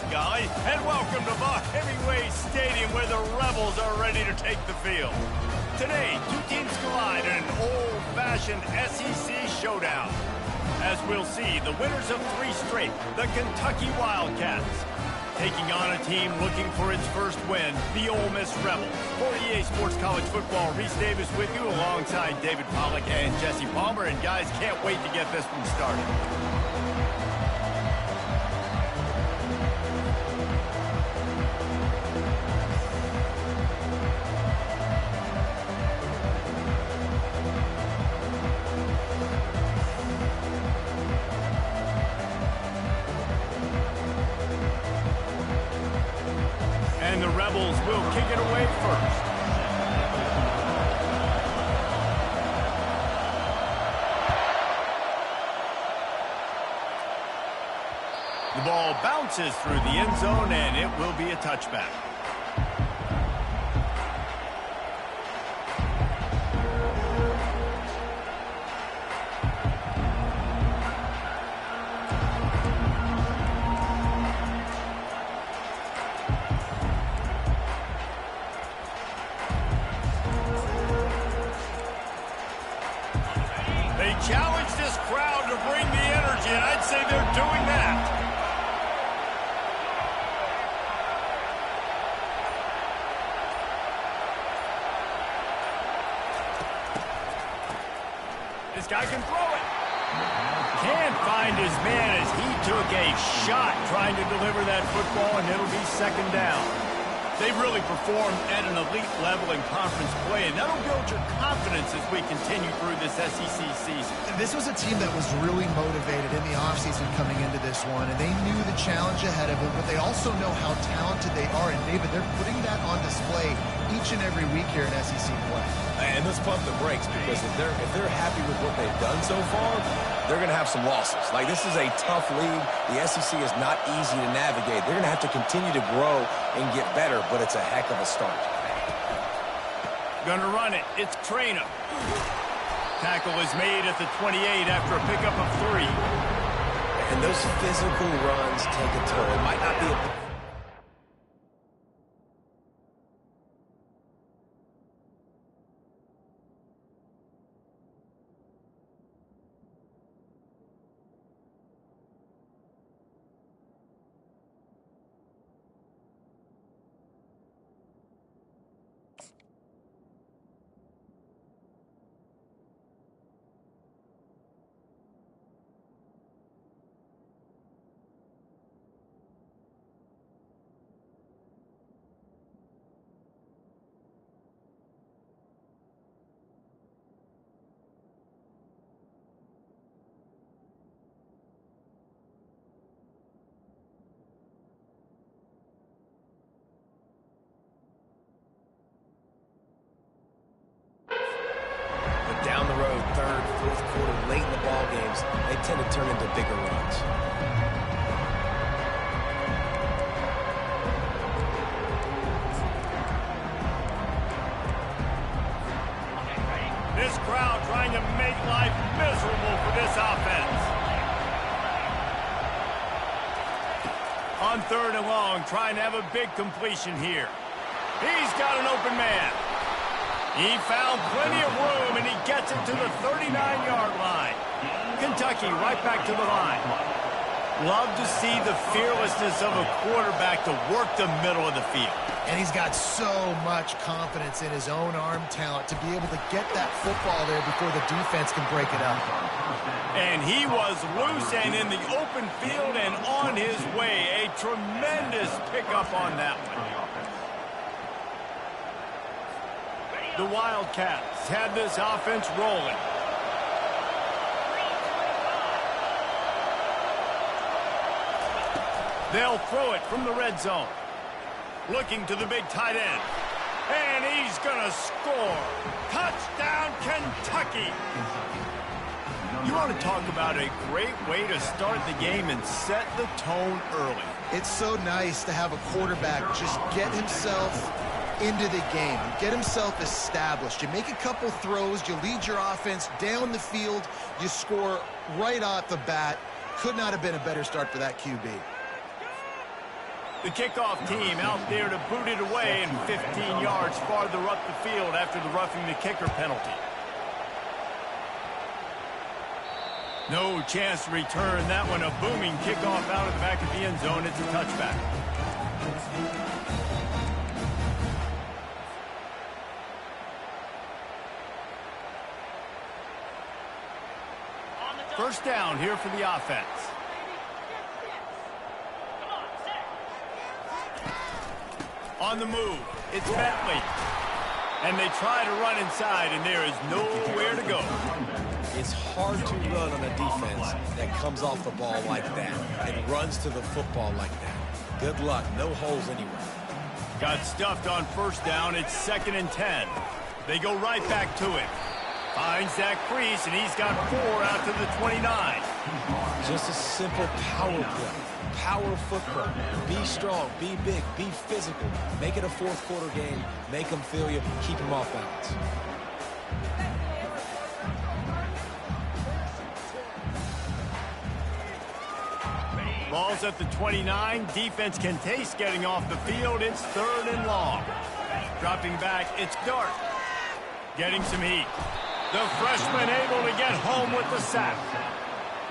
golly, and welcome to the Heavyweight Stadium where the Rebels are ready to take the field. Today, two teams collide in an old-fashioned SEC showdown. As we'll see, the winners of 3 straight, the Kentucky Wildcats, taking on a team looking for its first win, the Ole Miss Rebels. For EA Sports College Football, Reese Davis with you alongside David Pollack and Jesse Palmer. And guys, can't wait to get this one started. And the Rebels will kick it away first. The ball bounces through the end zone, and it will be a touchback. They challenge this crowd to bring the energy, and I'd say they're doing that. This guy can throw it. Can't find his man as he took a shot trying to deliver that football, and it'll be second down. They've really performed at an elite level in conference play, and that'll build your confidence as we continue through this SEC season. This was a team that was really motivated in the offseason coming into this one, and they knew the challenge ahead of them, but they also know how talented they are. And, David, they're putting that on display each and every week here in SEC play. And let's pump the brakes, because if they're happy with what they've done so far, they're going to have some losses. Like, this is a tough league. The SEC is not easy to navigate. They're going to have to continue to grow and get better, but it's a heck of a start. Gonna run it. It's Trainer. Tackle is made at the 28 after a pickup of 3. And those physical runs take a toll. It might not be a... Down the road, third, fourth quarter, late in the ball games, they tend to turn into bigger runs. This crowd trying to make life miserable for this offense. On 3rd and long, trying to have a big completion here. He's got an open man. He found plenty of room, and he gets it to the 39-yard line. Kentucky right back to the line. Love to see the fearlessness of a quarterback to work the middle of the field. And he's got so much confidence in his own arm talent to be able to get that football there before the defense can break it up. And he was loose and in the open field and on his way. A tremendous pickup on that one. The Wildcats had this offense rolling. They'll throw it from the red zone. Looking to the big tight end. And he's going to score. Touchdown, Kentucky. You want to talk about a great way to start the game and set the tone early. It's so nice to have a quarterback just get himself into the game, get himself established. You make a couple throws, you lead your offense down the field, you score right off the bat. Could not have been a better start for that QB. The kickoff team out there to boot it away and 15 yards farther up the field after the roughing the kicker penalty. No chance to return that one. A booming kickoff out of the back of the end zone. It's a touchback. First down here for the offense. On the move, it's Bentley. And they try to run inside, and there is nowhere to go. It's hard to run on a defense that comes off the ball like that and runs to the football like that. Good luck. No holes anywhere. Got stuffed on first down. It's 2nd and 10. They go right back to it. Finds that crease, and he's got 4 out to the 29. Just a simple power play. Power football. Be strong, be big, be physical. Make it a fourth quarter game. Make them feel you. Keep them off balance. Ball's at the 29. Defense can taste getting off the field. It's 3rd and long. Dropping back, it's Dart. Getting some heat. The freshman able to get home with the sack.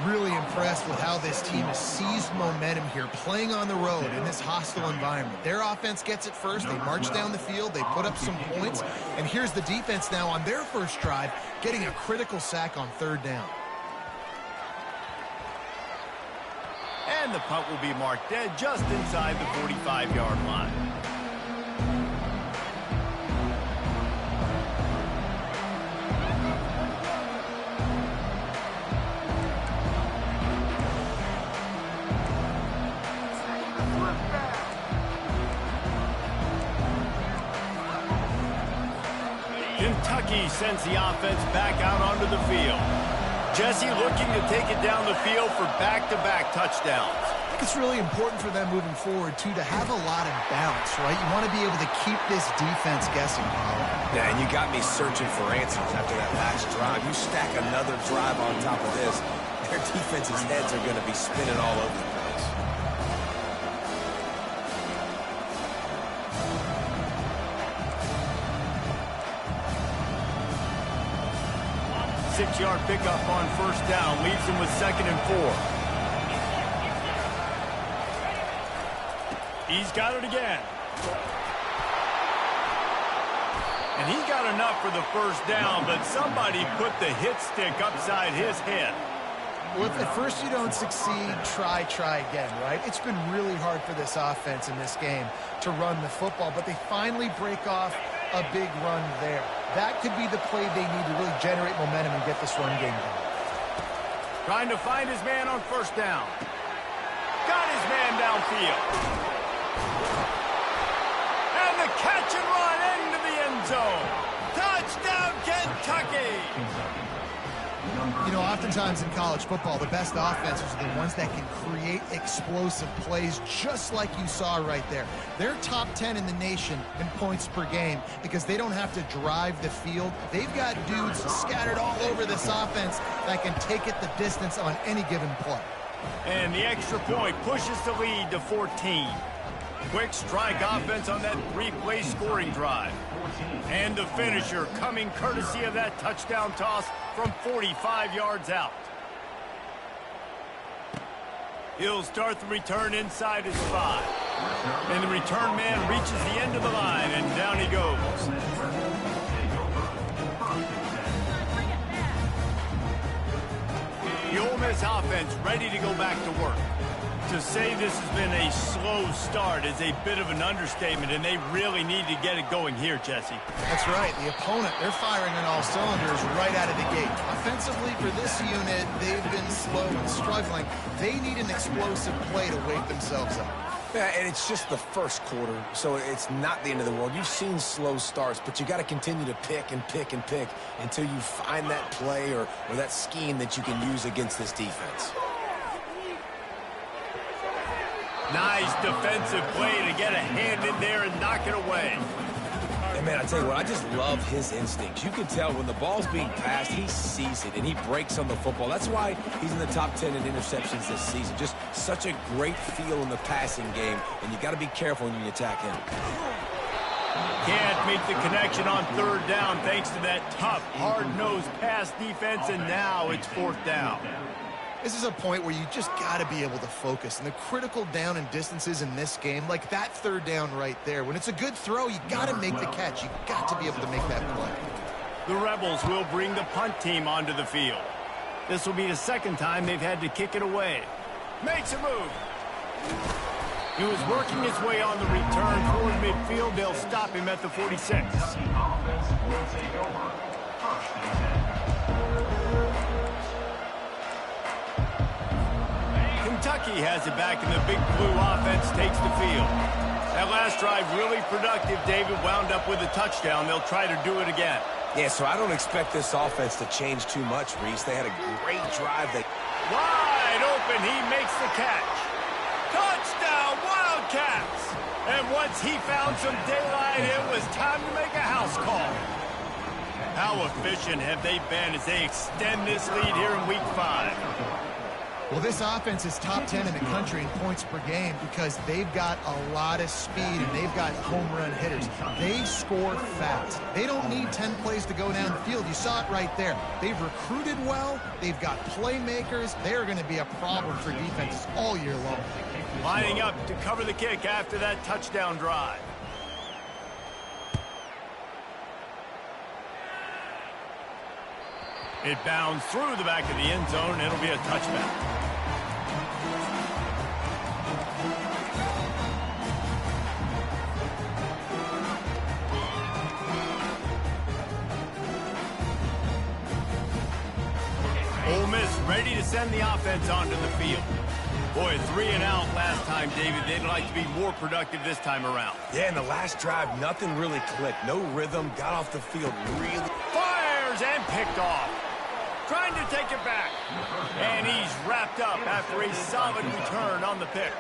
Really impressed with how this team has seized momentum here, playing on the road in this hostile environment. Their offense gets it first. They march down the field. They put up some points. And here's the defense now on their first drive, getting a critical sack on 3rd down. And the punt will be marked dead just inside the 45-yard line. Kentucky sends the offense back out onto the field. Jesse looking to take it down the field for back-to-back touchdowns. I think it's really important for them moving forward, too, to have a lot of balance, right? You want to be able to keep this defense guessing, Paul. Yeah, and you got me searching for answers after that last drive. You stack another drive on top of this, their defense's heads are going to be spinning all over the place. 6-yard pickup on first down leaves them with 2nd and 4. He's got it again. And he got enough for the first down, but somebody put the hit stick upside his head. Well, if at first you don't succeed, try again, right? It's been really hard for this offense in this game to run the football, but they finally break off a big run there. That could be the play they need to really generate momentum and get this run game going. Trying to find his man on first down. Got his man downfield. And the catch and run into the end zone. Touchdown, Kentucky! You know, oftentimes in college football, the best offenses are the ones that can create explosive plays, just like you saw right there. They're top 10 in the nation in points per game because they don't have to drive the field. They've got dudes scattered all over this offense that can take it the distance on any given play. And the extra point pushes the lead to 14. Quick strike offense on that 3-play scoring drive. And the finisher coming courtesy of that touchdown toss from 45 yards out. He'll start the return inside his 5. And the return man reaches the end of the line, and down he goes. The Ole Miss offense ready to go back to work. To say this has been a slow start is a bit of an understatement, and they really need to get it going here, Jesse. That's right. The opponent, they're firing on all cylinders right out of the gate. Offensively, for this unit, they've been slow and struggling. They need an explosive play to wake themselves up. Yeah, and it's just the first quarter, so it's not the end of the world. You've seen slow starts, but you got to continue to pick and pick and pick until you find that play or that scheme that you can use against this defense. Nice defensive play to get a hand in there and knock it away. And man, I tell you what, I just love his instincts. You can tell when the ball's being passed, he sees it, and he breaks on the football. That's why he's in the top 10 in interceptions this season. Just such a great feel in the passing game, and you got to be careful when you attack him. Can't make the connection on third down thanks to that tough, hard-nosed pass defense, and now it's fourth down. This is a point where you just got to be able to focus. And the critical down and distances in this game, like that third down right there, when it's a good throw, you got to make the catch. You got to be able to make that play. The Rebels will bring the punt team onto the field. This will be the second time they've had to kick it away. Makes a move. He was working his way on the return toward midfield. They'll stop him at the 46. Kentucky has it back, and the Big Blue offense takes the field. That last drive really productive. David wound up with a touchdown. They'll try to do it again. Yeah, so I don't expect this offense to change too much, Reese. They had a great drive. Wide open, he makes the catch. Touchdown, Wildcats! And once he found some daylight, it was time to make a house call. How efficient have they been as they extend this lead here in Week 5? Well, this offense is top 10 in the country in points per game because they've got a lot of speed and they've got home run hitters. They score fast. They don't need 10 plays to go down the field. You saw it right there. They've recruited well. They've got playmakers. They're going to be a problem for defenses all year long. Lining up to cover the kick after that touchdown drive. It bounds through the back of the end zone. It'll be a touchback. Ole Miss ready to send the offense onto the field. Boy, 3 and out last time, David. They'd like to be more productive this time around. Yeah, in the last drive, nothing really clicked. No rhythm, got off the field really. Fires and picked off. Trying to take it back. And he's wrapped up after a solid return on the pick.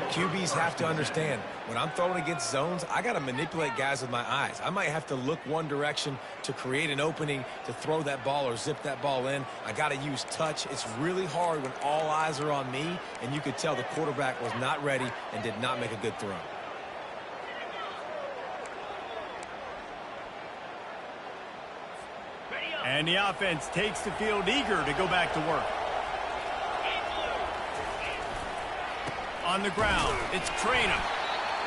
QBs have to understand, when I'm throwing against zones, I got to manipulate guys with my eyes. I might have to look one direction to create an opening to throw that ball or zip that ball in. I got to use touch. It's really hard when all eyes are on me, and you could tell the quarterback was not ready and did not make a good throw. And the offense takes the field eager to go back to work. On the ground, it's Traynham.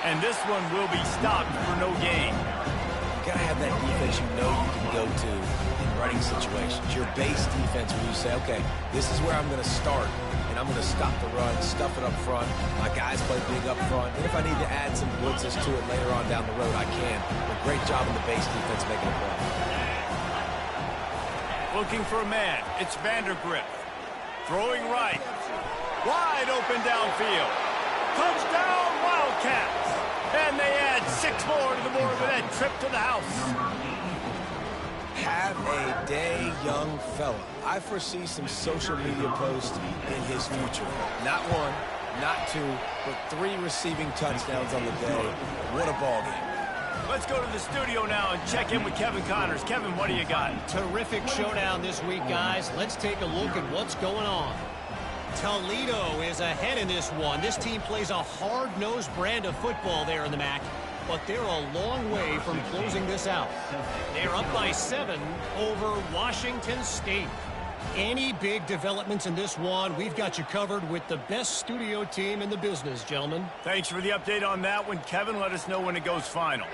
And this one will be stopped for no gain. You got to have that defense you know you can go to in running situations. Your base defense where you say, okay, this is where I'm going to start, and I'm going to stop the run, stuff it up front. My guys play big up front. And if I need to add some blitzes to it later on down the road, I can. But great job in the base defense making a play. Looking for a man. It's Vandergrift. Throwing right. Wide open downfield. Touchdown, Wildcats. And they add 6 more to the board with that trip to the house. Have a day, young fella. I foresee some social media posts in his future. Not 1, not 2, but 3 receiving touchdowns on the day. What a ball game. Let's go to the studio now and check in with Kevin Connors. Kevin, what do you got? Terrific showdown this week, guys. Let's take a look at what's going on. Toledo is ahead in this one. This team plays a hard-nosed brand of football there in the MAC, but they're a long way from closing this out. They're up by 7 over Washington State. Any big developments in this one, we've got you covered with the best studio team in the business, gentlemen. Thanks for the update on that one, Kevin. Let us know when it goes final.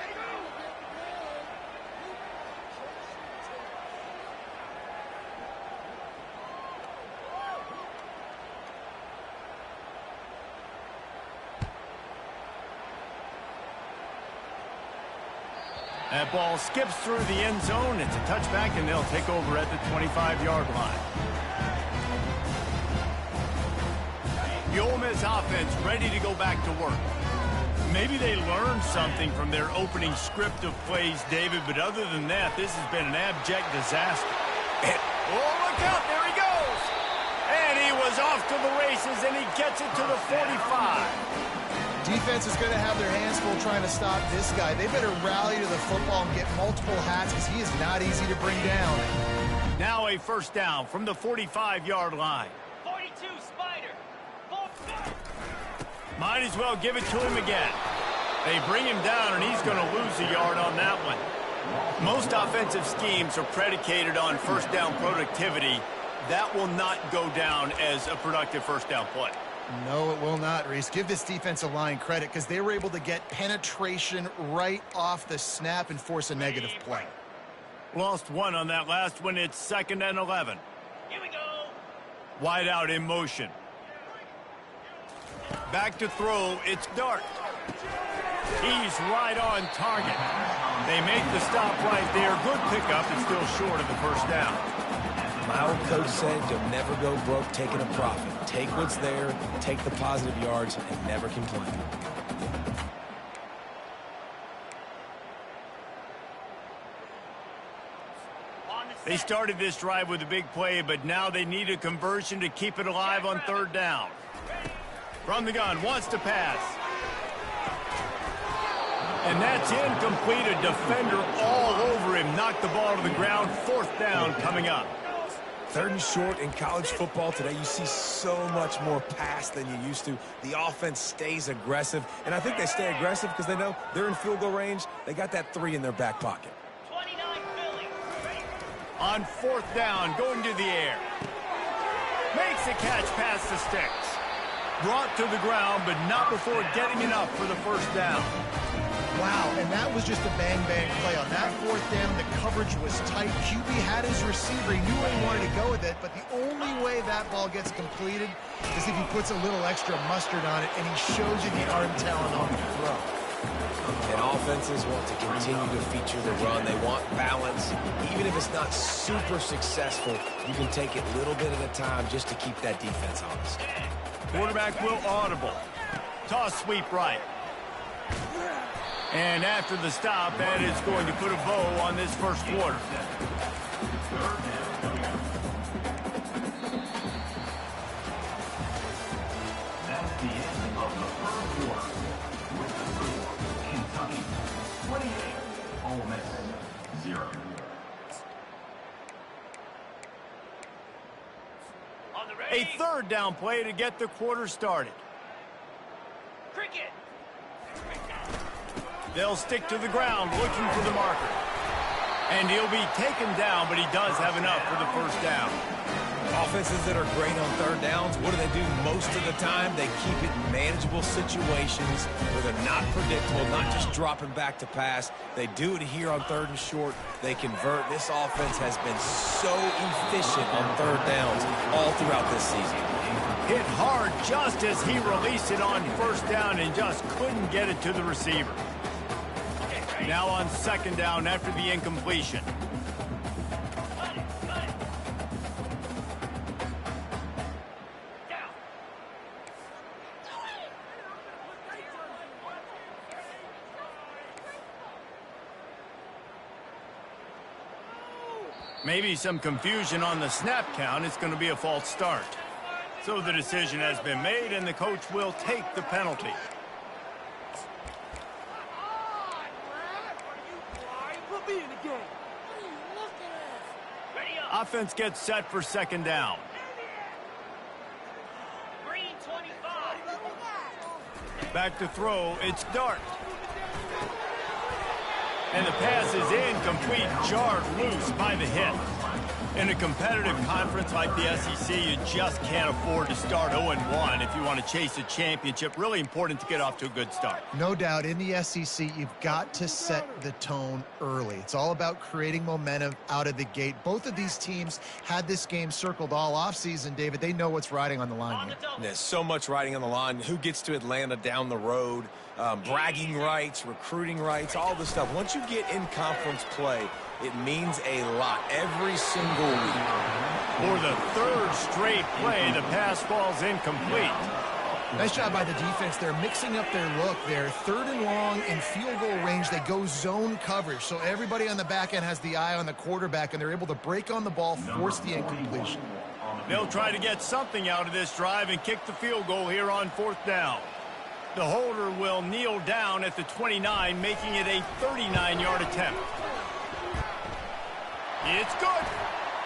That ball skips through the end zone. It's a touchback, and they'll take over at the 25-yard line. The Ole Miss offense ready to go back to work. Maybe they learned something from their opening script of plays, David, but other than that, this has been an abject disaster. Oh, look out, there he goes! And he was off to the races, and he gets it to the 45. defense is going to have their hands full trying to stop this guy. They better rally to the football and get multiple hats because he is not easy to bring down. Now a first down from the 45-yard line. 42, Spider. Might as well give it to him again. They bring him down, and he's going to lose a yard on that one. Most offensive schemes are predicated on first down productivity. That will not go down as a productive first down play. No, it will not, Reese. Give this defensive line credit because they were able to get penetration right off the snap and force a negative play. Lost one on that last one. It's 2nd and 11. Here we go. Wide out in motion. Back to throw. It's Dart. He's right on target. They make the stop right there. Good pickup and still short of the first down. My old coach said you'll never go broke taking a profit. Take what's there, take the positive yards, and never complain. They started this drive with a big play, but now they need a conversion to keep it alive on 3rd down. From the gun, wants to pass. And that's incomplete. A defender all over him. Knocked the ball to the ground. 4th down coming up. 3rd and short in college football today. You see so much more pass than you used to. The offense stays aggressive, and I think they stay aggressive because they know they're in field goal range. They got that 3 in their back pocket. 29, Philly. On 4th down, going to the air. Makes a catch past the sticks. Brought to the ground, but not before getting enough for the first down. Wow, and that was just a bang-bang play. On that 4th down, the coverage was tight. QB had his receiver. He knew where he wanted to go with it, but the only way that ball gets completed is if he puts a little extra mustard on it, and he shows you the arm talent on the throw. And offenses want to continue to feature the run. They want balance. Even if it's not super successful, you can take it little bit at a time just to keep that defense honest. Quarterback will audible. Toss sweep right. And after the stop, that is going to put a bow on this first quarter. That's the end of the first quarter. With the score, Kentucky 28, Ole Miss 0. On the ready. A 3rd down play to get the quarter started. Cricket. They'll stick to the ground looking for the marker. And he'll be taken down, but he does have enough for the first down. Offenses that are great on 3rd downs, what do? Most of the time, they keep it in manageable situations where they're not predictable, not just dropping back to pass. They do it here on 3rd and short. They convert. This offense has been so efficient on 3rd downs all throughout this season. Hit hard just as he released it on 1st down and just couldn't get it to the receiver. Now on 2nd down after the incompletion. Maybe some confusion on the snap count. It's going to be a false start. So the decision has been made, and the coach will take the penalty. Offense gets set for 2nd down. Green 25. Back to throw. It's Dart. And the pass is incomplete, jarred loose by the hit. In a competitive conference like the SEC, you just can't afford to start 0-1 if you want to chase a championship. Really important to get off to a good start. No doubt, in the SEC, you've got to set the tone early. It's all about creating momentum out of the gate. Both of these teams had this game circled all offseason, David. They know what's riding on the line here. There's so much riding on the line. Who gets to Atlanta down the road? Bragging rights, recruiting rights, all this stuff. Once you get in conference play, it means a lot every single week. For the 3rd straight play, the pass falls incomplete. Nice job by the defense. They're mixing up their look. They're 3rd and long in field goal range. They go zone coverage. So everybody on the back end has the eye on the quarterback, and they're able to break on the ball, force the incompletion. They'll try to get something out of this drive and kick the field goal here on 4th down. The holder will kneel down at the 29, making it a 39-yard attempt. It's good.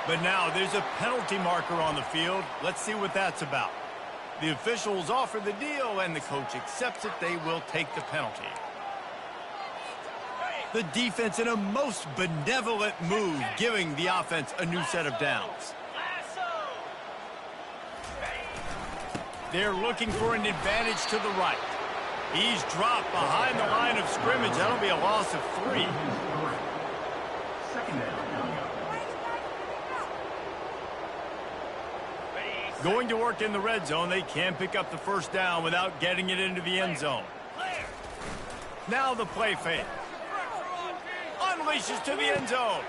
But now there's a penalty marker on the field. Let's see what that's about. The officials offer the deal, and the coach accepts it. They will take the penalty. The defense in a most benevolent move, giving the offense a new set of downs. They're looking for an advantage to the right. He's dropped behind the line of scrimmage. That'll be a loss of 3. Second down coming up. Going to work in the red zone. They can pick up the first down without getting it into the end zone. Now the play fake. Unleashes to the end zone.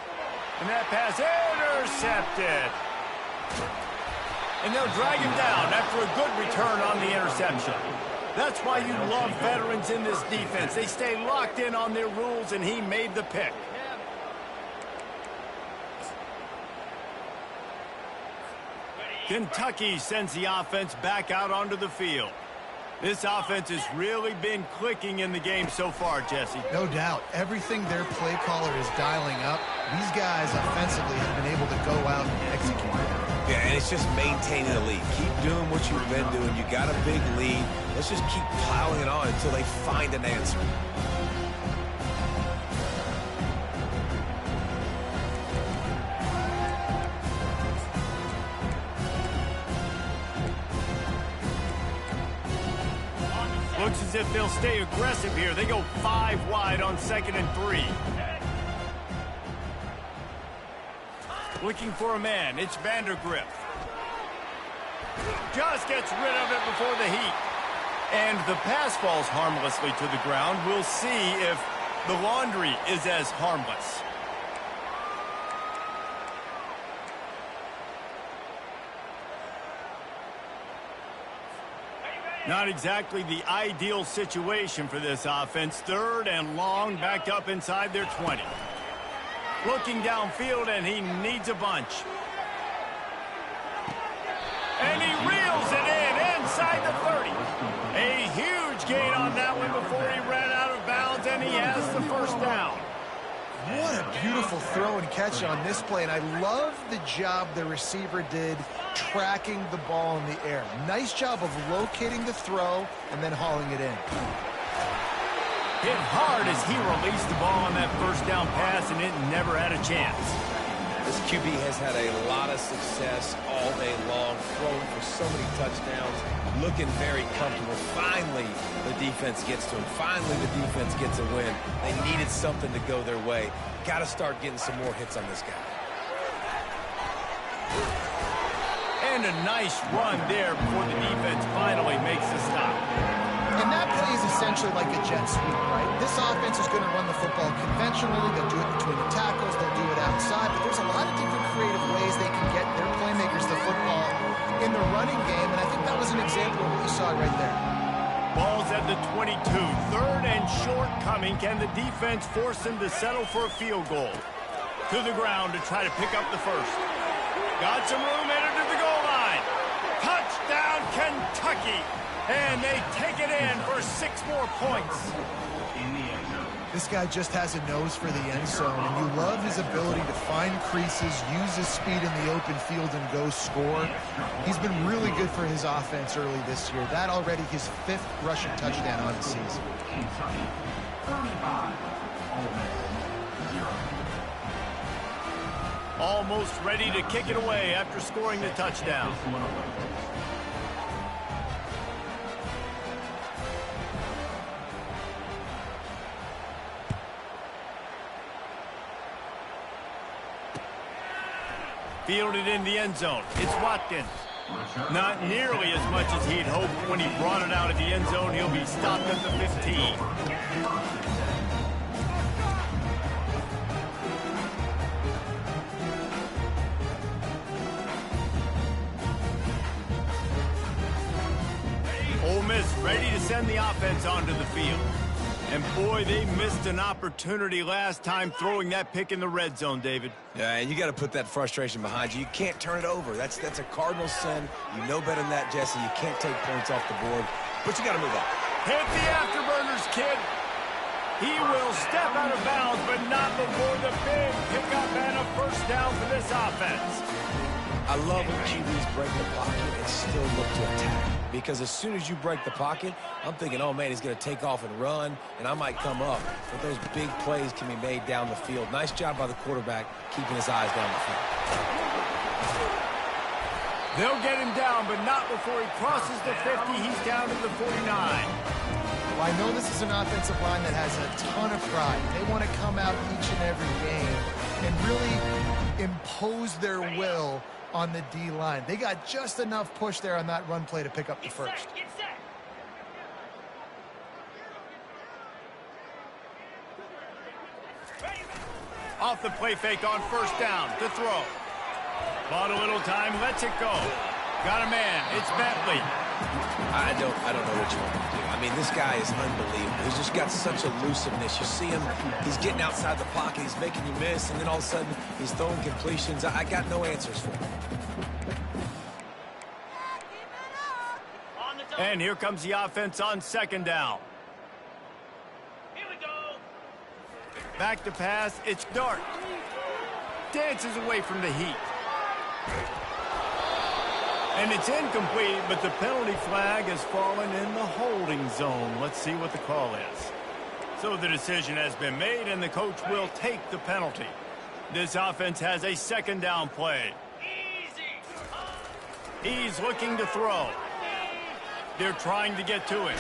And that pass intercepted. And they'll drag him down after a good return on the interception. That's why you love veterans in this defense. They stay locked in on their rules, and he made the pick. Kentucky sends the offense back out onto the field. This offense has really been clicking in the game so far, Jesse. No doubt. Everything their play caller is dialing up, these guys offensively have been able to go out and execute. Yeah, and it's just maintaining the lead. Keep doing what you've been doing. You got a big lead. Let's just keep piling it on until they find an answer. Looks as if they'll stay aggressive here. They go 5 wide on 2nd and 3. Looking for a man. It's Vandergrift. Just gets rid of it before the heat. And the pass falls harmlessly to the ground. We'll see if the laundry is as harmless. Not exactly the ideal situation for this offense. 3rd and long, backed up inside their 20. Looking downfield, and he needs a bunch. And he reels it in inside the 30. A huge gain on that one before he ran out of bounds, and he has the first down. What a beautiful throw and catch on this play, and I love the job the receiver did tracking the ball in the air. Nice job of locating the throw and then hauling it in. Hit hard as he released the ball on that first down pass, and it never had a chance. This QB has had a lot of success all day long, throwing for so many touchdowns, looking very comfortable. Finally, the defense gets to him. Finally, the defense gets a win. They needed something to go their way. Got to start getting some more hits on this guy. And a nice run there before the defense finally makes the stop. And that play is essentially like a jet sweep, right? This offense is going to run the football conventionally. They'll do it between the tackles. They'll do it outside. But there's a lot of different creative ways they can get their playmakers the football in the running game. And I think that was an example of what you saw right there. Ball's at the 22. 3rd and short coming. Can the defense force them to settle for a field goal? To the ground to try to pick up the first. Got some room headed to the goal line. Touchdown, Kentucky. And they take it in for 6 more points. This guy just has a nose for the end zone, and you love his ability to find creases, use his speed in the open field, and go score. He's been really good for his offense early this year. That already his 5th rushing touchdown on the season. Kentucky, 35, Ole Miss, 0. Almost ready to kick it away after scoring the touchdown. Fielded in the end zone. It's Watkins. Not nearly as much as he'd hoped when he brought it out of the end zone. He'll be stopped at the 15. Ole Miss ready to send the offense onto the field. And boy, they missed an opportunity last time throwing that pick in the red zone, David. Yeah, and you got to put that frustration behind you. You can't turn it over. That's a cardinal sin. You know better than that, Jesse. You can't take points off the board, but you got to move on. Hit the afterburners, kid. He will step out of bounds, but not before the big pickup and a first down for this offense. I love when QBs break the pocket and still look to attack. Because as soon as you break the pocket, I'm thinking, oh, man, he's going to take off and run, and I might come up. But those big plays can be made down the field. Nice job by the quarterback keeping his eyes down the field. They'll get him down, but not before he crosses the 50. He's down to the 49. Well, I know this is an offensive line that has a ton of pride. They want to come out each and every game and really impose their will on the D-line. They got just enough push there on that run play to pick up the first. Get set. Off the play fake on first down to throw. Bought a little time, lets it go. Got a man, it's Bentley. I don't know what you want to do. I mean, this guy is unbelievable. He's just got such elusiveness. You see him, he's getting outside the pocket, he's making you miss, and then all of a sudden, he's throwing completions. I got no answers for him. And here comes the offense on second down. Here we go. Back to pass, it's Dart. Dances away from the heat. And it's incomplete, but the penalty flag has fallen in the holding zone. Let's see what the call is. So the decision has been made, and the coach will take the penalty. This offense has a second down play. He's looking to throw. They're trying to get to him.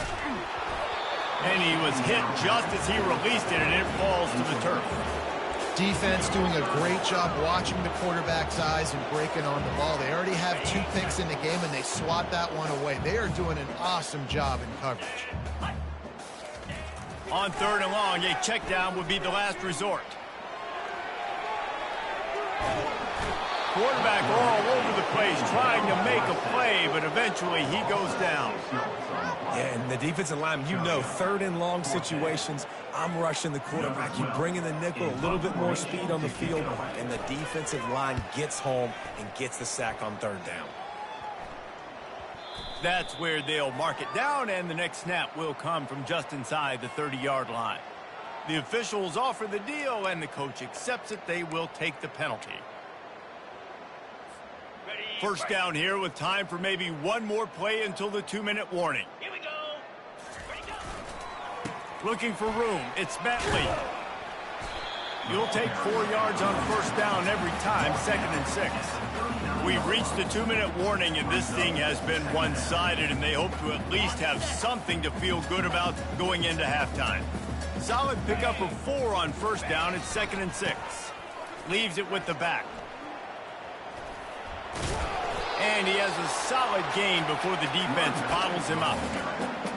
And he was hit just as he released it, and it falls to the turf. Defense doing a great job watching the quarterback's eyes and breaking on the ball. They already have 2 picks in the game, and they swat that one away. They are doing an awesome job in coverage. On third and long, a check down would be the last resort. Quarterback all over the place, trying to make a play, but eventually he goes down. Yeah, and the defensive line, you know, third and long situations, I'm rushing the quarterback. You bring in the nickel, a little bit more speed on the field, and the defensive line gets home and gets the sack on third down. That's where they'll mark it down, and the next snap will come from just inside the 30-yard line. The officials offer the deal, and the coach accepts it. They will take the penalty. First down here with time for maybe one more play until the 2-minute warning. Here we go. Ready, go. Looking for room. It's Bentley. You'll take 4 yards on first down every time, 2nd and 6. We've reached the 2-minute warning, and this thing has been one-sided, and they hope to at least have something to feel good about going into halftime. Solid pickup of 4 on first down. It's 2nd and 6. Leaves it with the back. And he has a solid gain before the defense bottles him up.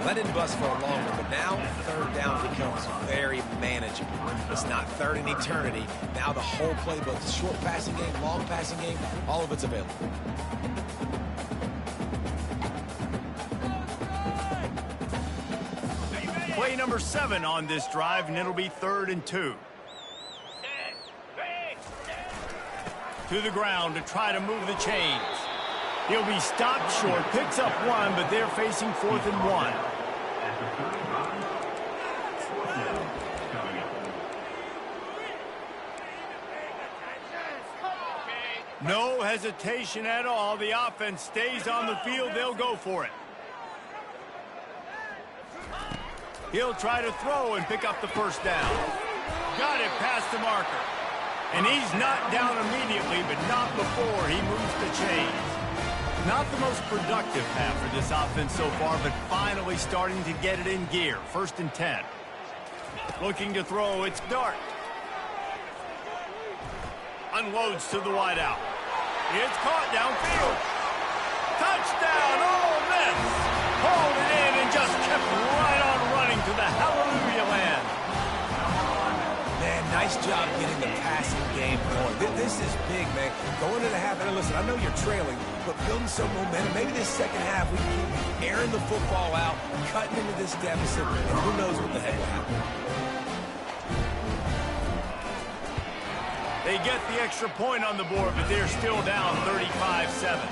That didn't bust for a long one, but now third down becomes very manageable. It's not third in eternity. Now the whole playbook, the short passing game, long passing game, all of it's available. Play number 7 on this drive, and it'll be 3rd and 2. To the ground to try to move the chains. He'll be stopped short, picks up 1, but they're facing 4th and 1. No hesitation at all. The offense stays on the field. They'll go for it. He'll try to throw and pick up the first down. Got it past the marker. And he's not down immediately, but not before he moves the chains. Not the most productive half for this offense so far, but finally starting to get it in gear. 1st and 10. Looking to throw, it's Dart. Unloads to the wideout. It's caught downfield. Touchdown, Ole Miss. Hauled it in and just kept right on running to the hallelujah land. Man, nice job getting the passing game going. This is big, man. Going into the half, and listen, I know you're trailing, but building some momentum. Maybe this second half we can keep airing the football out, cutting into this deficit, and who knows what the heck will happen. They get the extra point on the board, but they're still down 35-7.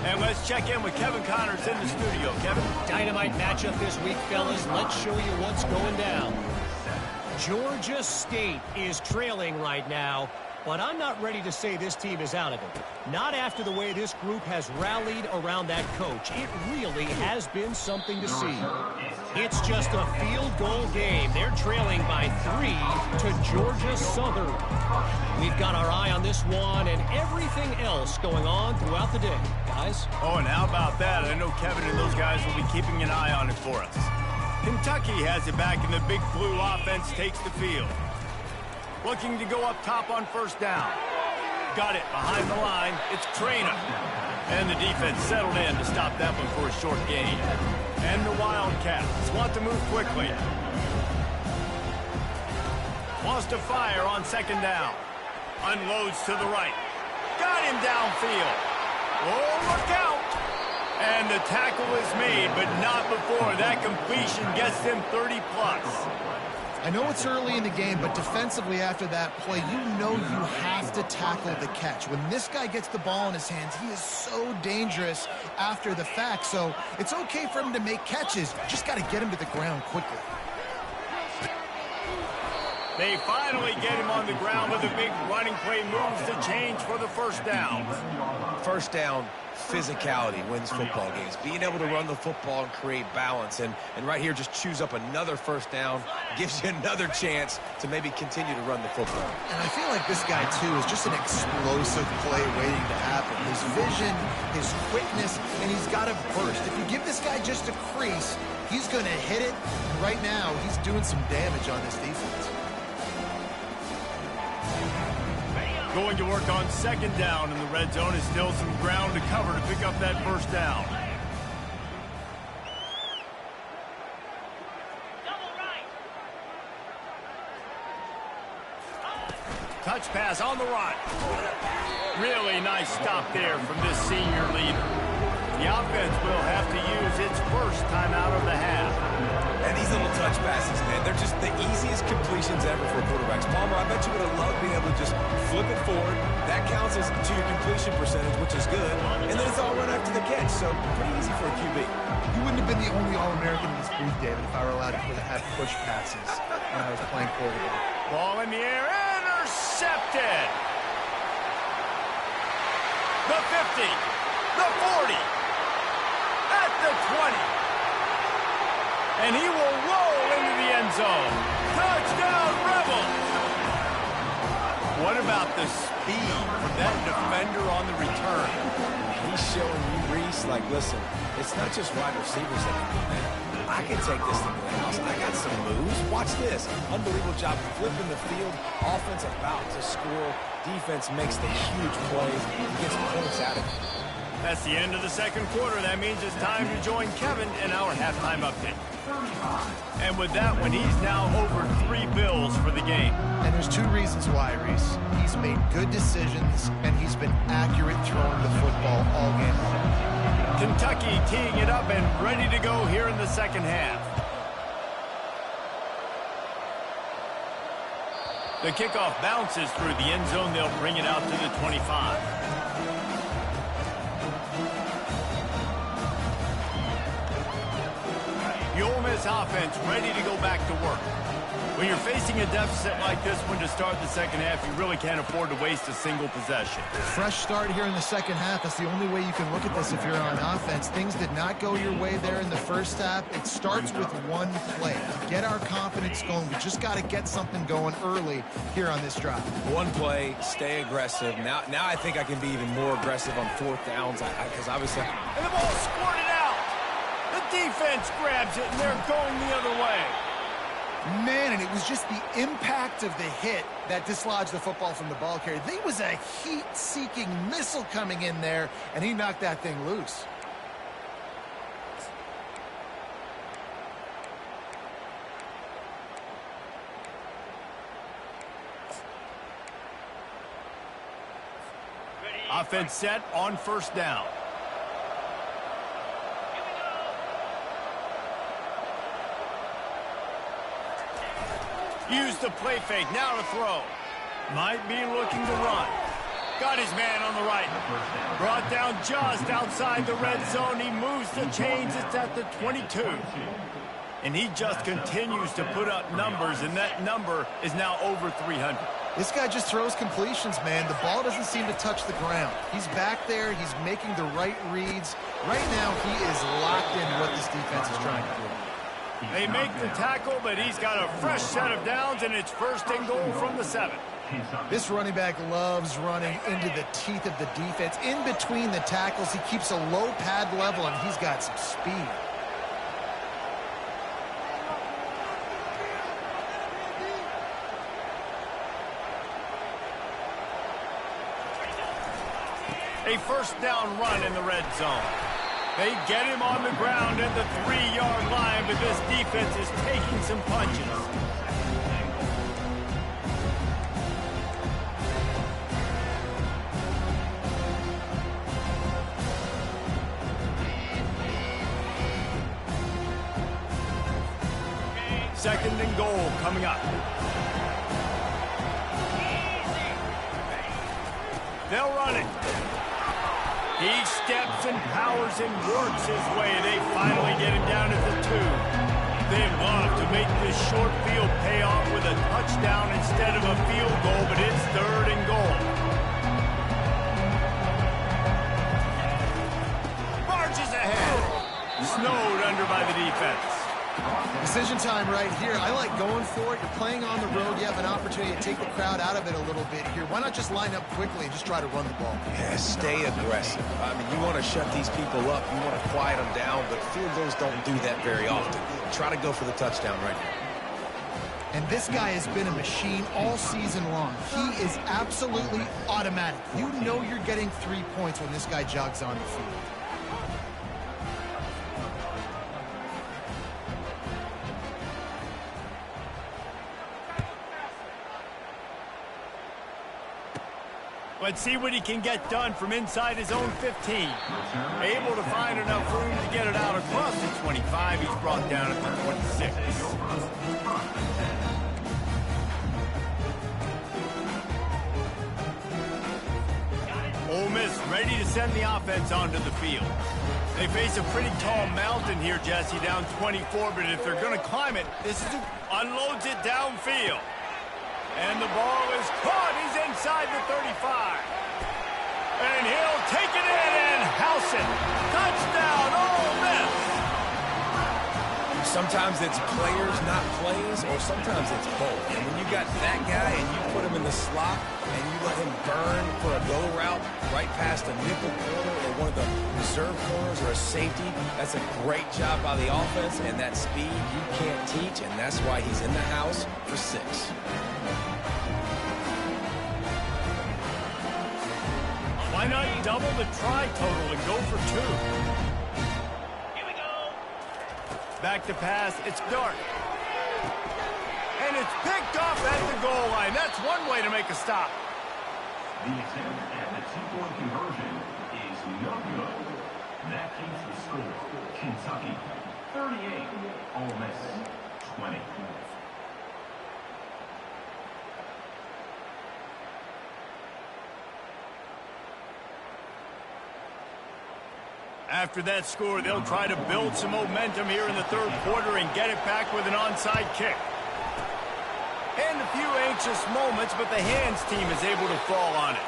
And let's check in with Kevin Connors in the studio. Kevin? Dynamite matchup this week, fellas. Let's show you what's going down. Georgia State is trailing right now, but I'm not ready to say this team is out of it. Not after the way this group has rallied around that coach. It really has been something to see. It's just a field goal game. They're trailing by 3 to Georgia Southern. We've got our eye on this one and everything else going on throughout the day, guys. Oh, and how about that? I know Kevin and those guys will be keeping an eye on it for us. Kentucky has it back, and the Big Blue offense takes the field. Looking to go up top on first down. Got it behind the line. It's Trainer. And the defense settled in to stop that one for a short gain. And the Wildcats want to move quickly. Wants to fire on second down. Unloads to the right. Got him downfield. Oh, look out! And the tackle is made, but not before that completion gets them 30-plus. I know it's early in the game, but defensively after that play, you know you have to tackle the catch. When this guy gets the ball in his hands, he is so dangerous after the fact. So it's okay for him to make catches. You just got to get him to the ground quickly. They finally get him on the ground with a big running play, moves the change for the first down. First down, physicality wins football games. Being able to run the football and create balance. And right here, just choose up another first down, gives you another chance to maybe continue to run the football. And I feel like this guy, too, is just an explosive play waiting to happen. His vision, his quickness, and he's got a burst. If you give this guy just a crease, he's going to hit it. And right now, he's doing some damage on this defense. Going to work on second down in the red zone. Is still some ground to cover to pick up that first down. Touch pass on the run. Really nice stop there from this senior leader. The offense will have to use its first timeout of the half. And these little touch passes, man, they're just the easiest completions ever for quarterbacks. Palmer, I bet you would have loved being able to just flip it forward. That counts as to your completion percentage, which is good. And then it's all run after the catch, so pretty easy for a QB. You wouldn't have been the only All-American in this booth, David, if I were allowed to have push passes when I was playing quarterback. Ball in the air, intercepted. The 50, the 40, at the 20. And he will roll into the end zone. Touchdown, Rebels! What about the speed from that defender on the return? He's showing you, Reese, like, listen, it's not just wide receivers that can do that. I can take this thing to the house. I got some moves. Watch this. Unbelievable job flipping the field. Offense about to score. Defense makes the huge plays. He gets points out of it. That's the end of the second quarter. That means it's time to join Kevin in our halftime update. And with that one, he's now over 3 bills for the game. And there's 2 reasons why, Reese. He's made good decisions, and he's been accurate throwing the football all game long. Kentucky teeing it up and ready to go here in the second half. The kickoff bounces through the end zone. They'll bring it out to the 25. The Ole Miss offense ready to go back to work. When you're facing a deficit like this one to start the second half, you really can't afford to waste a single possession. Fresh start here in the second half. That's the only way you can look at this if you're on offense. Things did not go your way there in the first half. It starts with one play. Get our confidence going. We just got to get something going early here on this drive. One play, stay aggressive. Now I think I can be even more aggressive on fourth downs because obviously... And the ball squirted out. The defense grabs it, and they're going the other way. Man, and it was just the impact of the hit that dislodged the football from the ball carrier. There was a heat-seeking missile coming in there, and he knocked that thing loose. Offense set on first down. Use the play fake, now to throw. Might be looking to run. Got his man on the right. Brought down just outside the red zone. He moves the chains. It's at the 22. And he just continues to put up numbers, and that number is now over 300. This guy just throws completions, man. The ball doesn't seem to touch the ground. He's back there. He's making the right reads. Right now, he is locked into what this defense is trying to do. They make the tackle, but he's got a fresh set of downs, and it's first and goal from the 7. This running back loves running into the teeth of the defense. In between the tackles, he keeps a low pad level, and he's got some speed. A first down run in the red zone. They get him on the ground at the 3-yard line, but this defense is taking some punches. Second and goal coming up. They'll run it. He steps and powers and works his way. They finally get him down at the 2. They'd love to make this short field pay off with a touchdown instead of a field goal, but it's third and goal. Marches ahead. Snowed under by the defense. Decision time right here. I like going for it. You're playing on the road. You have an opportunity to take the crowd out of it a little bit here. Why not just line up quickly and just try to run the ball? Yeah, stay aggressive. I mean, you want to shut these people up. You want to quiet them down, but field goals don't do that very often. Try to go for the touchdown right now. And this guy has been a machine all season long. He is absolutely automatic. You know you're getting 3 points when this guy jogs on the field. Let's see what he can get done from inside his own 15. Able to find enough room to get it out across the 25. He's brought down at the 26. Ole Miss ready to send the offense onto the field. They face a pretty tall mountain here, Jesse, down 24, but if they're going to climb it, this is unloads it downfield. And the ball is caught. He's inside the 35. And he'll take it in and house it. Touchdown, Ole Miss. Sometimes it's players, not plays, or sometimes it's both. And when you got that guy and you put him in the slot and you let him burn for a go route right past a nickel corner or one of the reserve corners or a safety, that's a great job by the offense, and that speed you can't teach, and that's why he's in the house for 6. Why not double the try total and go for 2? Here we go. Back to pass. It's Dark. And it's picked off at the goal line. That's one way to make a stop. The attempt at the 2-point conversion is no good. That keeps the score. Kentucky 38, Ole Miss 20. After that score, they'll try to build some momentum here in the third quarter and get it back with an onside kick. And a few anxious moments, but the hands team is able to fall on it.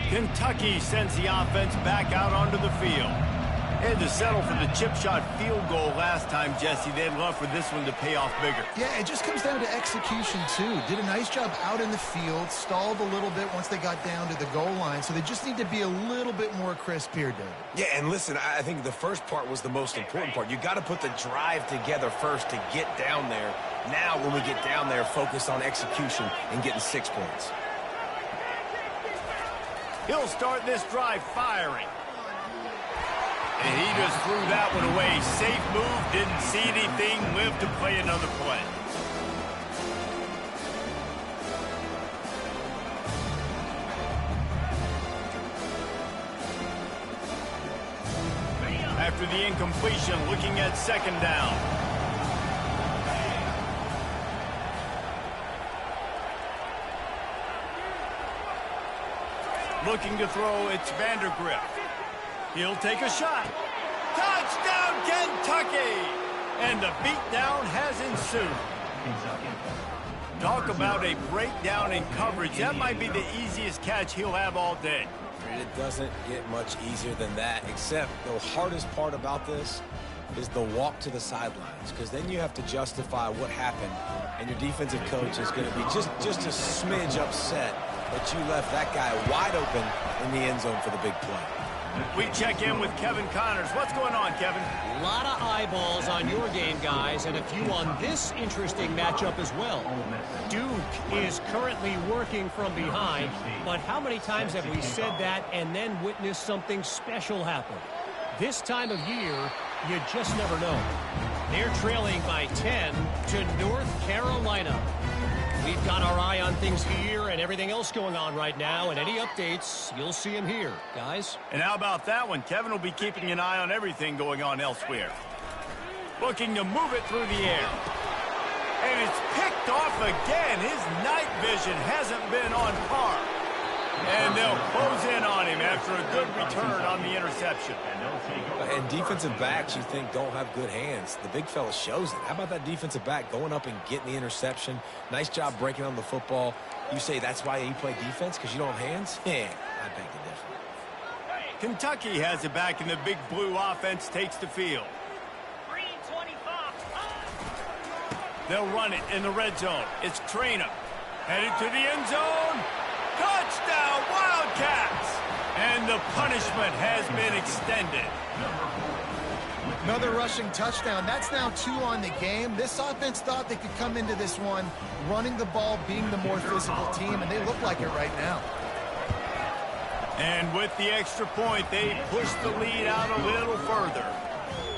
Kentucky sends the offense back out onto the field. They had to settle for the chip shot field goal last time, Jesse. They'd love for this one to pay off bigger. Yeah, it just comes down to execution, too. Did a nice job out in the field, stalled a little bit once they got down to the goal line, so they just need to be a little bit more crisp here, David. Yeah, and listen, I think the first part was the most important part. You got to put the drive together first to get down there. Now, when we get down there, focus on execution and getting 6 points. He'll start this drive firing. And he just threw that one away. Safe move, didn't see anything, lived to play another play. After the incompletion, looking at second down. Looking to throw, it's Vandergrift. He'll take a shot. Touchdown, Kentucky! And the beatdown has ensued. Talk about a breakdown in coverage. That might be the easiest catch he'll have all day. It doesn't get much easier than that, except the hardest part about this is the walk to the sidelines, because then you have to justify what happened, and your defensive coach is going to be just a smidge upset that you left that guy wide open in the end zone for the big play. We check in with Kevin Connors. What's going on, Kevin? A lot of eyeballs on your game, guys, and a few on this interesting matchup as well. Duke is currently working from behind, but how many times have we said that and then witnessed something special happen? This time of year, you just never know. They're trailing by 10 to North Carolina. We've got our eye on things here and everything else going on right now, and any updates, you'll see them here, guys. And how about that one? Kevin will be keeping an eye on everything going on elsewhere. Looking to move it through the air. And it's picked off again. His night vision hasn't been on par. And they'll close in on him after a good return on the interception. And defensive backs, you think, don't have good hands. The big fella shows it. How about that defensive back going up and getting the interception? Nice job breaking on the football. You say that's why you play defense, because you don't have hands? Yeah, I beg to differ. Kentucky has it back, and the big blue offense takes the field. They'll run it in the red zone. It's Traynor. Headed to the end zone. Touchdown, Wildcats! And the punishment has been extended. Another rushing touchdown. That's now 2 on the game. This offense thought they could come into this one running the ball, being the more physical team, and they look like it right now. And with the extra point, they push the lead out a little further.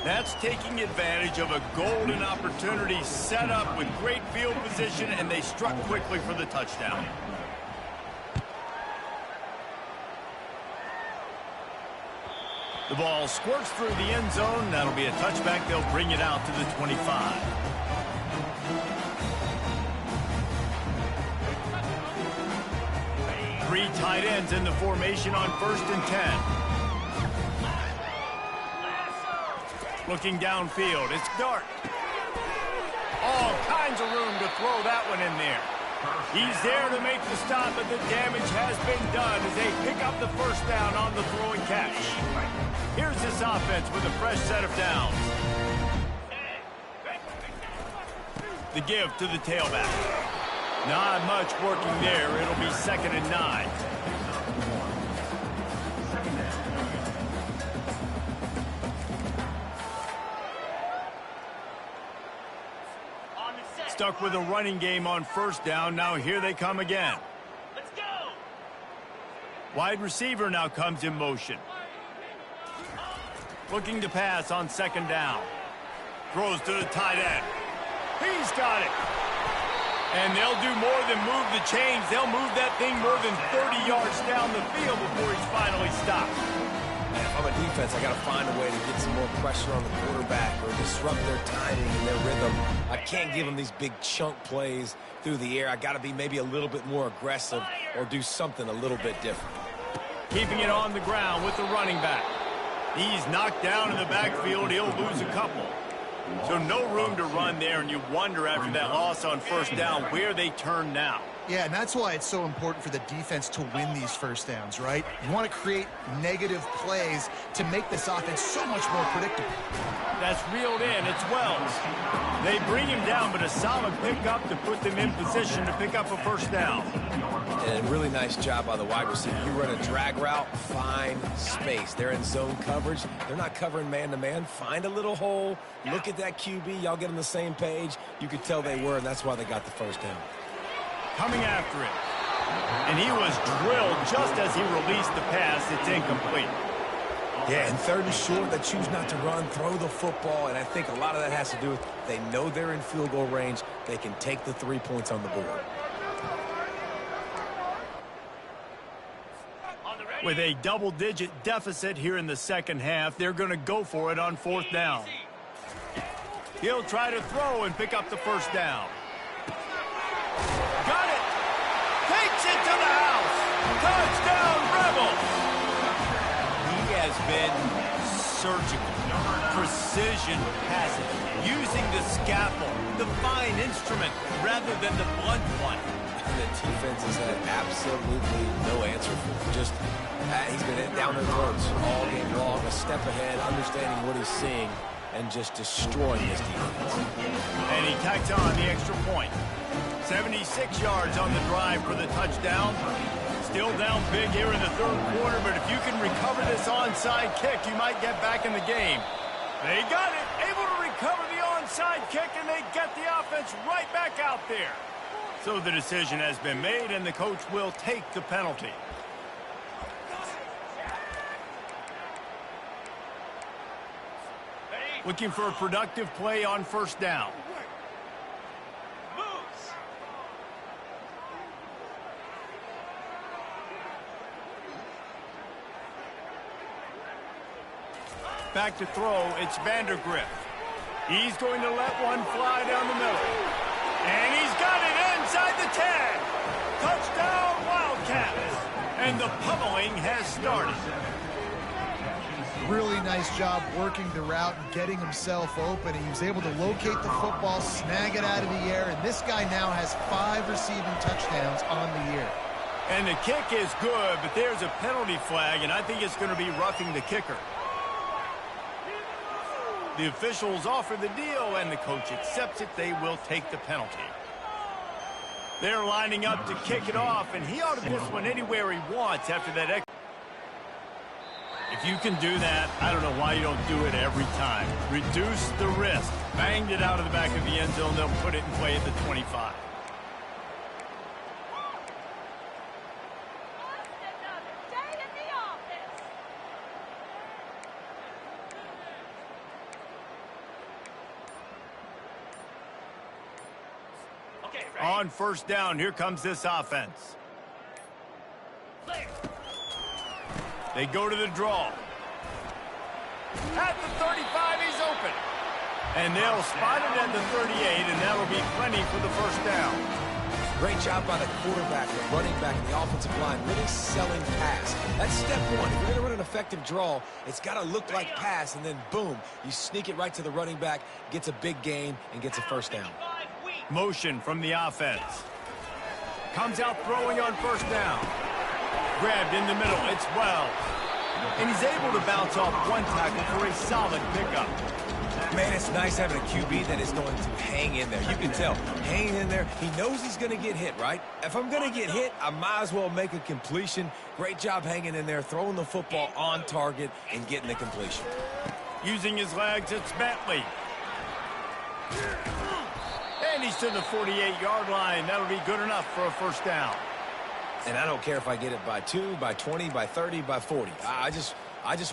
That's taking advantage of a golden opportunity set up with great field position, and they struck quickly for the touchdown. The ball squirts through the end zone. That'll be a touchback. They'll bring it out to the 25. Three tight ends in the formation on 1st and 10. Looking downfield, it's Dart. All kinds of room to throw that one in there. He's there to make the stop, but the damage has been done as they pick up the first down on the throw and catch. Here's this offense with a fresh set of downs. The give to the tailback. Not much working there. It'll be 2nd and 9. Stuck with a running game on 1st down. Now here they come again. Let's go. Wide receiver now comes in motion. Looking to pass on 2nd down. Throws to the tight end. He's got it. And they'll do more than move the chains. They'll move that thing more than 30 yards down the field before he's finally stopped. And if I'm a defense, I got to find a way to get some more pressure on the quarterback or disrupt their timing and their rhythm. I can't give them these big chunk plays through the air. I got to be maybe a little bit more aggressive or do something a little bit different. Keeping it on the ground with the running back. He's knocked down in the backfield. He'll lose a couple. So no room to run there, and you wonder after that loss on 1st down where they turn now. Yeah, and that's why it's so important for the defense to win these 1st downs, right? You want to create negative plays to make this offense so much more predictable. That's reeled in. It's Wells. They bring him down, but a solid pickup to put them in position to pick up a 1st down. And a really nice job by the wide receiver. You run a drag route, find space. They're in zone coverage. They're not covering man-to-man. Find a little hole. Look at that QB. Y'all get on the same page. You could tell they were, and that's why they got the 1st down. Coming after him. And he was drilled just as he released the pass. It's incomplete. Yeah, and third and short, they choose not to run, throw the football, and I think a lot of that has to do with they know they're in field goal range. They can take the 3 points on the board. With a double-digit deficit here in the second half, they're going to go for it on fourth down. He'll try to throw and pick up the first down. Got it! Takes it to the house! Touchdown, Rebels! He has been surgical, precision passing, using the scalpel, the fine instrument, rather than the blunt one. The defense has had absolutely no answer for him. Just, he's been down their throats all game long, a step ahead, understanding what he's seeing, and just destroying his defense. And he tacks on the extra point. 76 yards on the drive for the touchdown. Still down big here in the third quarter, but if you can recover this onside kick, you might get back in the game. They got it, able to recover the onside kick, and they get the offense right back out there. So the decision has been made, and the coach will take the penalty. Looking for a productive play on first down. Back to throw, it's Vandergrift. He's going to let one fly down the middle. And he's got it inside the 10. Touchdown, Wildcats. And the pummeling has started. Really nice job working the route and getting himself open. He was able to locate the football, snag it out of the air, and this guy now has 5 receiving touchdowns on the year. And the kick is good, but there's a penalty flag, and I think it's going to be roughing the kicker. The officials offer the deal, and the coach accepts it. They will take the penalty. They're lining up to kick it off, and he ought to this one anywhere he wants after that. If you can do that, I don't know why you don't do it every time. Reduce the risk. Banged it out of the back of the end zone. They'll put it in play at the 25. On first down, here comes this offense. They go to the draw. At the 35, he's open. And they'll spot it at the 38, and that'll be plenty for the first down. Great job by the quarterback, the running back, and the offensive line, really selling pass. That's step one. If you're going to run an effective draw, it's got to look like pass, and then boom, you sneak it right to the running back, gets a big gain, and gets a first down. Motion from the offense. Comes out throwing on first down. Grabbed in the middle. It's Wells. And he's able to bounce off one tackle for a solid pickup. Man, it's nice having a QB that is going to hang in there. You can tell, hanging in there. He knows he's going to get hit, right? If I'm going to get hit, I might as well make a completion. Great job hanging in there, throwing the football on target and getting the completion. Using his legs, it's Bentley. And he's to the 48-yard line. That'll be good enough for a first down. And I don't care if I get it by 2, by 20, by 30, by 40. I just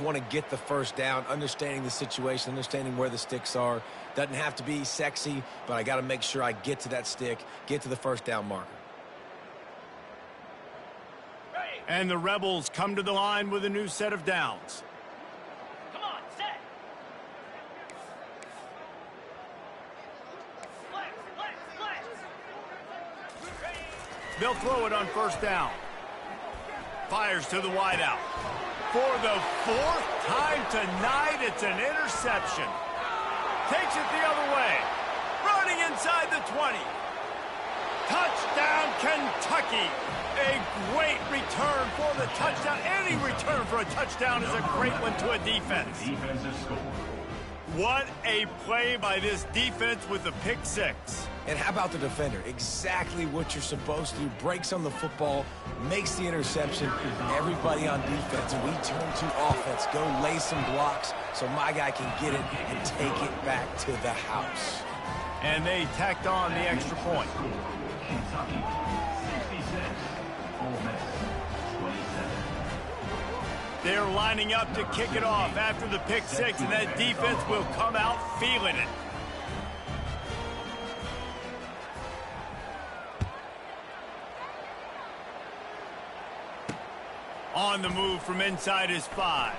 want to get the first down, understanding the situation, understanding where the sticks are. Doesn't have to be sexy, but I got to make sure I get to that stick, get to the first down marker. And the Rebels come to the line with a new set of downs. Come on, set. They'll throw it on first down. Fires to the wideout. For the 4th time tonight, it's an interception. Takes it the other way. Running inside the 20. Touchdown, Kentucky. A great return for the touchdown. Any return for a touchdown is a great one to a defense. Defensive score. What a play by this defense with the pick six. And how about the defender? Exactly what you're supposed to do. Breaks on the football, makes the interception. Everybody on defense, we turn to offense. Go lay some blocks so my guy can get it and take it back to the house. And they tacked on the extra point. Kentucky, 66. Ole Miss, 27. They're lining up to kick it off after the pick six, and that defense will come out feeling it. On the move from inside his 5.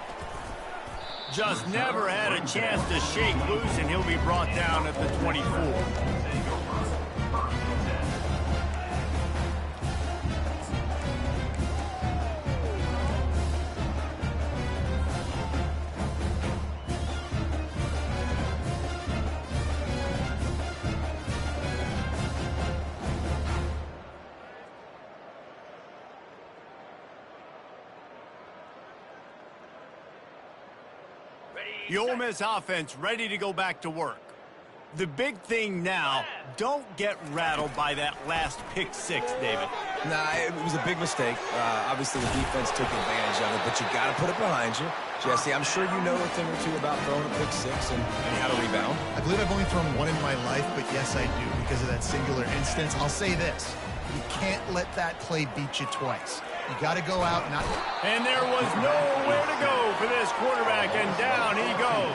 Just never had a chance to shake loose, and he'll be brought down at the 24. The Ole Miss offense ready to go back to work. The big thing now, don't get rattled by that last pick six, David. Nah, it was a big mistake. Obviously, the defense took advantage of it, but you got to put it behind you. Jesse, I'm sure you know a thing or two about throwing a pick six and how to rebound. I believe I've only thrown one in my life, but yes, I do because of that singular instance. I'll say this. You can't let that play beat you twice. You got to go out, not... And there was nowhere to go for this quarterback, and down he goes.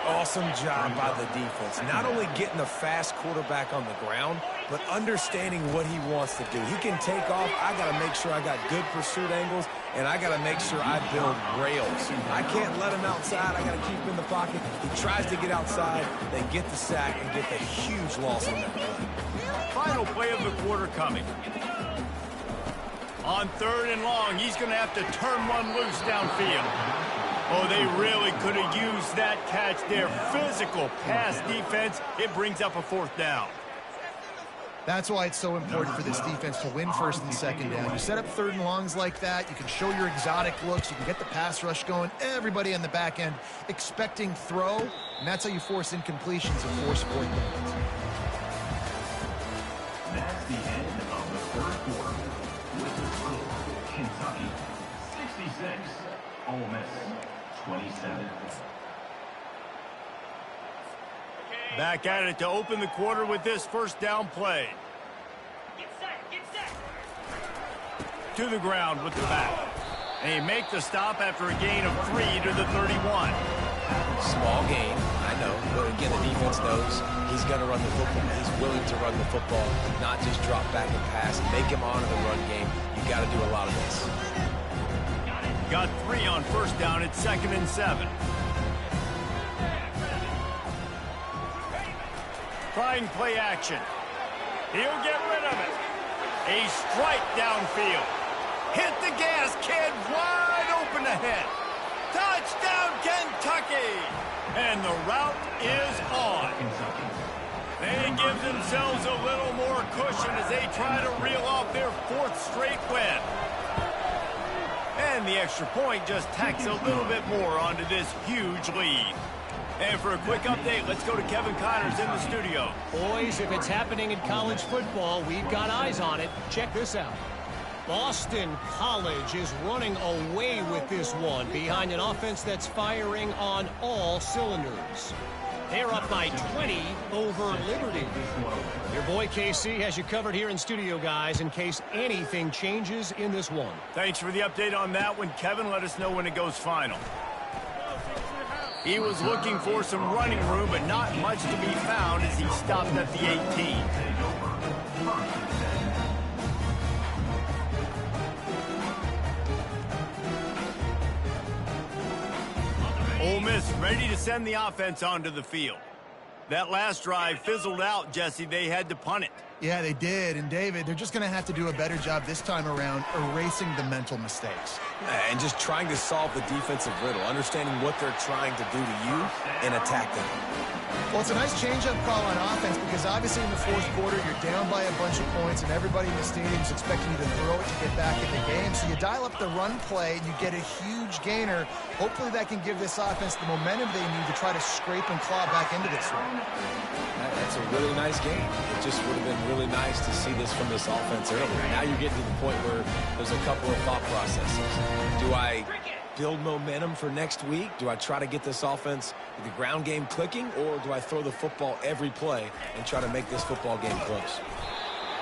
Awesome job by the defense. Not only getting the fast quarterback on the ground, but understanding what he wants to do. He can take off. I got to make sure I got good pursuit angles, and I got to make sure I build rails. I can't let him outside. I got to keep him in the pocket. He tries to get outside. They get the sack and get the huge loss on that play. Final play of the quarter coming. On 3rd and long, he's going to have to turn one loose downfield. Oh, they really could have used that catch there. Physical pass defense. It brings up a 4th down. That's why it's so important for this defense to win 1st and 2nd down. You set up 3rd and longs like that. You can show your exotic looks. You can get the pass rush going. Everybody on the back end expecting throw, and that's how you force incompletions and force 4th downs. That's the end of the 3rd quarter. With the score, Kentucky 66, Ole Miss 27. Back at it to open the quarter with this 1st down play. Get set. To the ground with the back. They make the stop after a gain of 3 to the 31. Small gain, I know. But again, the defense knows he's going to run the football. He's willing to run the football, not just drop back and pass. Make him honor the run game. You got to do a lot of this. Got 3 on 1st down. It's 2nd and 7. Trying play action. He'll get rid of it. A strike downfield. Hit the gas, kid. Wide open ahead. Touchdown, Kentucky. And the route is on. They give themselves a little more cushion as they try to reel off their 4th straight win. And the extra point just tacks a little bit more onto this huge lead. And for a quick update, let's go to Kevin Connors in the studio. Boys, if it's happening in college football, we've got eyes on it. Check this out. Boston College is running away with this one behind an offense that's firing on all cylinders. They're up by 20 over Liberty. Your boy KC has you covered here in studio, guys, in case anything changes in this one. Thanks for the update on that one, Kevin. Let us know when it goes final. He was looking for some running room, but not much to be found as he stopped at the 18. Ole Miss ready to send the offense onto the field. That last drive fizzled out, Jesse. They had to punt it. Yeah, they did. And, David, they're just going to have to do a better job this time around erasing the mental mistakes. And just trying to solve the defensive riddle, understanding what they're trying to do to you and attack them. Well, it's a nice change-up call on offense because obviously in the 4th quarter, you're down by a bunch of points and everybody in the stadium is expecting you to throw it to get back in the game. So you dial up the run play and you get a huge gainer. Hopefully that can give this offense the momentum they need to try to scrape and claw back into this one. That's a really nice game. It just would have been really nice to see this from this offense earlier. Now you're getting to the point where there's a couple of thought processes. Do I build momentum for next week? Do I try to get this offense, the ground game clicking, or do I throw the football every play and try to make this football game close?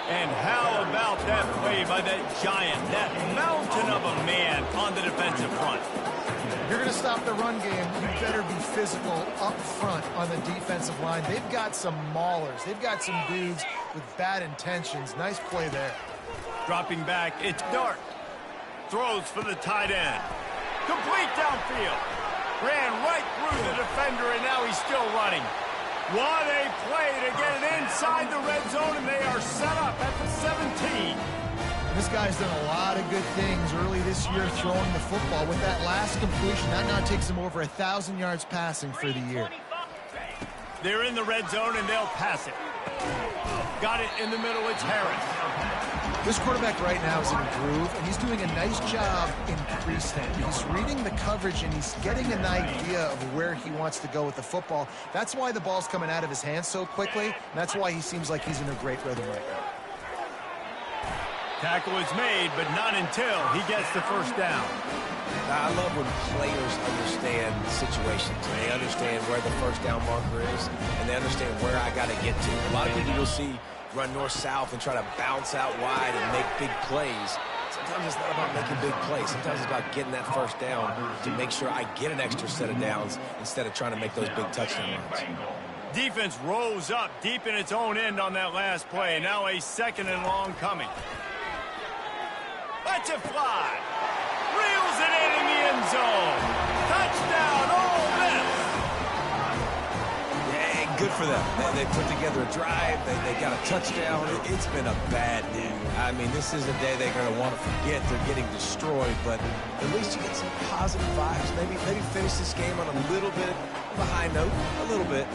And how about that play by that giant, that mountain of a man? man on the defensive front. If you're going to stop the run game, you better be physical up front on the defensive line. They've got some maulers. They've got some dudes with bad intentions. Nice play there. Dropping back, it's Dart. Throws for the tight end. Complete downfield. Ran right through the defender, and now he's still running. What a play to get it inside the red zone, and they are set up at the 17. This guy's done a lot of good things early this year throwing the football. With that last completion, that now takes him over 1,000 yards passing for the year. They're in the red zone, and they'll pass it. Got it in the middle, it's Harris. This quarterback right now is in a groove, and he's doing a nice job increasing it. He's reading the coverage, and he's getting an idea of where he wants to go with the football. That's why the ball's coming out of his hands so quickly, and that's why he seems like he's in a great rhythm right now. Tackle is made, but not until he gets the first down. I love when players understand situations. They understand where the first down marker is, and they understand where I got to get to. A lot of people you'll see run north-south and try to bounce out wide and make big plays. Sometimes it's not about making big plays. Sometimes it's about getting that first down to make sure I get an extra set of downs instead of trying to make those big touchdown runs. Defense rose up deep in its own end on that last play. Now a second and long coming. Let's it fly. Reels it in the end zone. Touchdown, Ole Miss. Yeah, good for them. They put together a drive. They got a touchdown. It's been a bad day. I mean, this is a day they're going to want to forget. They're getting destroyed, but at least you get some positive vibes. Maybe finish this game on a little bit of a high note, a little bit.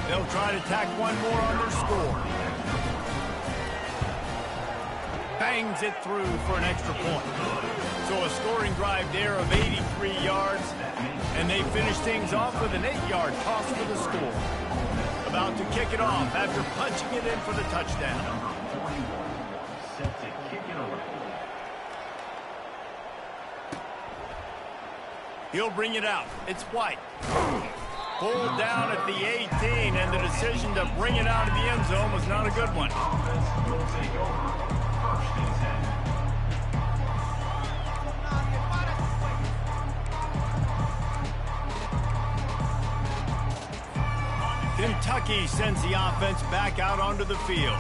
They'll try to tack one more on their score. Bangs it through for an extra point. So a scoring drive there of 83 yards, and they finish things off with an 8-yard toss for the score. About to kick it off after punching it in for the touchdown. Number 41, set to kick it away. He'll bring it out. It's White. Pulled down at the 18, and the decision to bring it out of the end zone was not a good one. Offense will take over. First and 10. Kentucky sends the offense back out onto the field.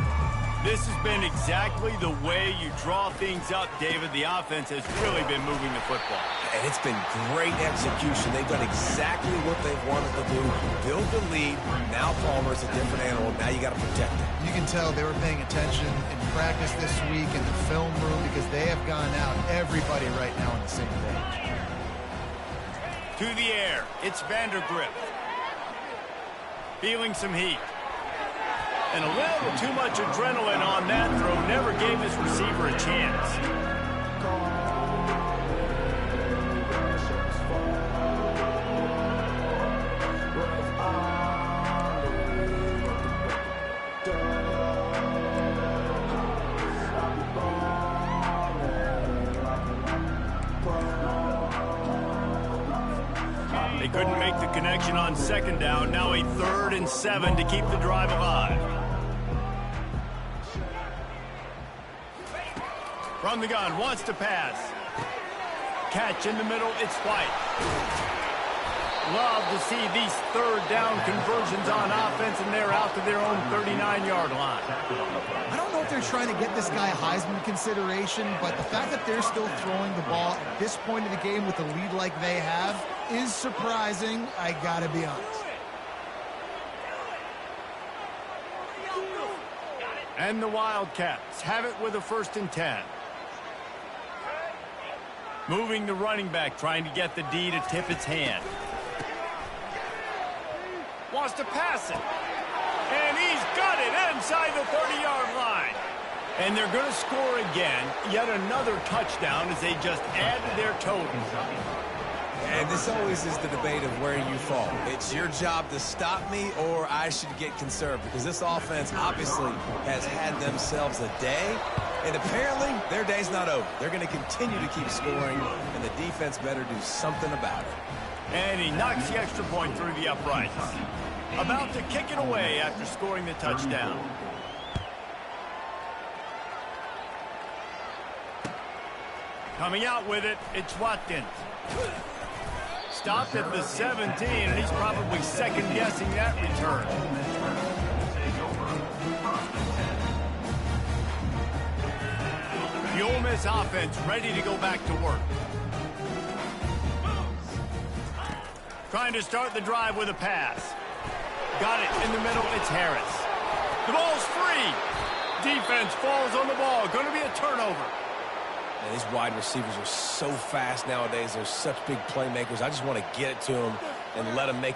This has been exactly the way you draw things up, David. The offense has really been moving the football. And it's been great execution. They've done exactly what they've wanted to do. Build the lead. Now Palmer's a different animal. Now you got to protect it. You can tell they were paying attention in practice this week in the film room because they have gone out, everybody right now on the same page. To the air, it's Vandergrift. Feeling some heat. And a little too much adrenaline on that throw. Never gave his receiver a chance. They couldn't make the connection on second down. Now a 3rd and 7 to keep the drive alive. From the gun, wants to pass. Catch in the middle, it's White. Love to see these 3rd down conversions on offense, and they're out to their own 39-yard line. I don't know if they're trying to get this guy Heisman consideration, but the fact that they're still throwing the ball at this point of the game with a lead like they have is surprising, I gotta be honest. And the Wildcats have it with a 1st and 10. Moving the running back, trying to get the D to tip its hand. Wants to pass it. And he's got it inside the 30-yard line. And they're going to score again. Yet another touchdown as they just add to their total. And this always is the debate of where you fall. It's your job to stop me, or I should get conserved, because this offense obviously has had themselves a day, and apparently their day's not over. They're going to continue to keep scoring, and the defense better do something about it. And he knocks the extra point through the uprights. About to kick it away after scoring the touchdown. Coming out with it, it's Watkins. Stopped at the 17, and he's probably second-guessing that return. The Ole Miss offense ready to go back to work. Trying to start the drive with a pass. Got it in the middle, it's Harris. The ball's free. Defense falls on the ball. Going to be a turnover. And these wide receivers are so fast nowadays. They're such big playmakers. I just want to get it to them and let them make it.